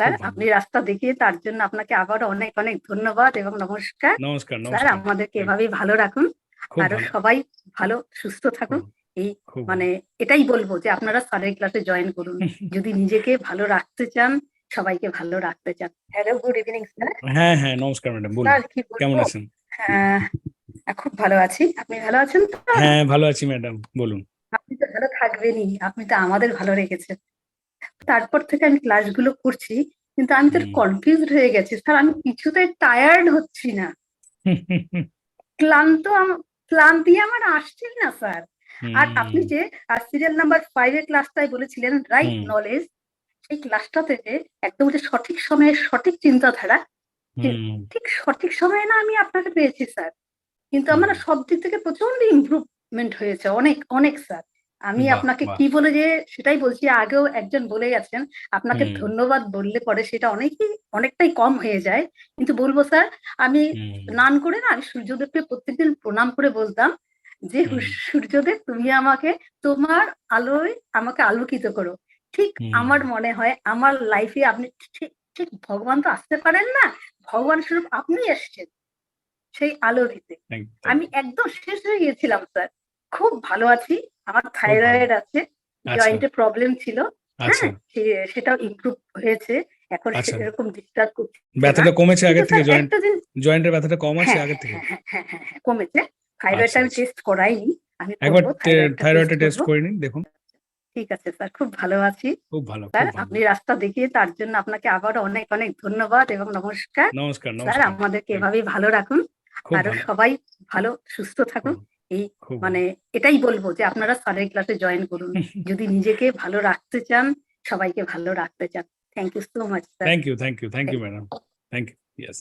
Sir, খুব ভালো। আপনি রাস্তা দেখিয়ে তার জন্য আপনাকে আবারও অনেক অনেক ধন্যবাদ এবং নমস্কার। নমস্কার, স্যার, নমস্কার। আমাদেরকে থ্যাংক এভাবেই ভালো রাখুন। খুব আরো ভালো, সবাই ভালো সুস্থ থাকুন। খুব এই খুব ভালো। মানে এটাই বলবো যে আপনারা স্যারের ক্লাসে জয়েন করুন। যদি নিজেকে ভালো রাখতে চান, সবাইকে ভালো রাখতে চান। Hello, good evening sir. হ্যাঁ, হ্যাঁ, নমস্কার ম্যাডাম, বলুন। স্যার, কি কেমন বলবো? আছেন? হ্যাঁ, খুব ভালো আছি। আপনি ভালো আছেন তো? হ্যাঁ, ভালো আছি ম্যাডাম, বলুন। আপনি তো ভালো থাকবেনই, আপনি তো আমাদের ভালো রেখেছেন। তারপর থেকে আমি ক্লাসগুলো করছি, কিন্তু আমি তো হুম। কনফিউজড হয়ে গেছি স্যার। আমি কিছুতে টায়ার্ড হচ্ছি না, ক্লান্ত ক্লান্তি আমার আসছেই না স্যার। আর আপনি হুম, যে সিরিয়াল নাম্বার 5 এর ক্লাসটাই বলেছিলেন রাইট হুম, নলেজ, সেই ক্লাসটা থেকে একদম যে সঠিক সময়ে সঠিক চিন্তাধারা, হুম, ঠিক সঠিক সময়ে না আমি আপনাকে পেয়েছি স্যার। কিন্তু হুম। আমার সব দিক থেকে প্রচন্ড ইমপ্রুভমেন্ট হয়েছে, অনেক অনেক স্যার। আমি বাহ, আপনাকে বাহ। কি বলে যে সেটাই বলছি, আগেও একজন বলে গেছেন, আপনাকে হুম, ধন্যবাদ বললে পরে সেটা অনেকটাই কম হয়ে যায়। কিন্তু বলবো স্যার, আমি হুম, স্নান করে না আমি সূর্যদেবকে প্রত্যেকদিন প্রণাম করে বলতাম যে হুম, সূর্যদেব, তুমি আমাকে তোমার আলোয় আমাকে আলোকিত করো। ঠিক হুম। আমার মনে হয় আমার লাইফে আপনি ঠিক ঠিক ভগবান তো আসতে পারেন না, ভগবান স্বরূপ আপনি এসছেন সেই আলো দিতে। একদম। আমি একদম শেষ হয়ে গিয়েছিলাম স্যার। খুব ভালো আছি। আমার খুব ভালো। থাইরয়েড আছে, আচ্ছা, জয়েন্টে প্রবলেম ছিল। আচ্ছা, হ্যাঁ, সেটাও ইমপ্রুভ হয়েছে। এখন আচ্ছা। সেরকম ডিস্টার্ব করছে না। ব্যথাটা কমেছে কিন্তু আগের থেকে? স্যার একটা জিনিস, জয়েন্টের ব্যথাটা কম আছে হ্যাঁ আগের হ্যাঁ থেকে? হ্যাঁ হ্যাঁ হ্যাঁ হ্যাঁ হ্যাঁ, কমেছে। থাইরয়েডটা আচ্ছা, আমি আচ্ছা। টেস্ট করাইনি, আমি একবার করবো, থাইরয়েডটা টেস্ট থাইরয়েডটা টেস্ট করবো। করে নিন, দেখুন। ঠিক আছে স্যার, খুব ভালো আছি। খুব ভালো, স্যার, খুব ভালো। আপনি রাস্তা দেখিয়ে তার জন্য আপনাকে আবারও অনেক অনেক ধন্যবাদ এবং নমস্কার। নমস্কার, স্যার, নমস্কার। আমাদেরকে থ্যাংক এভাবেই ভালো রাখুন। খুব আরো ভালো, সবাই ভালো সুস্থ খুব থাকুন। এই খুব ভালো। মানে এটাই বলবো যে আপনারা স্যারের ক্লাসে জয়েন করুন। যদি নিজেকে ভালো রাখতে চান, সবাইকে ভালো রাখতে চান। Thank you so much sir. Thank you, thank you, thank you madam. Thank you. Yes.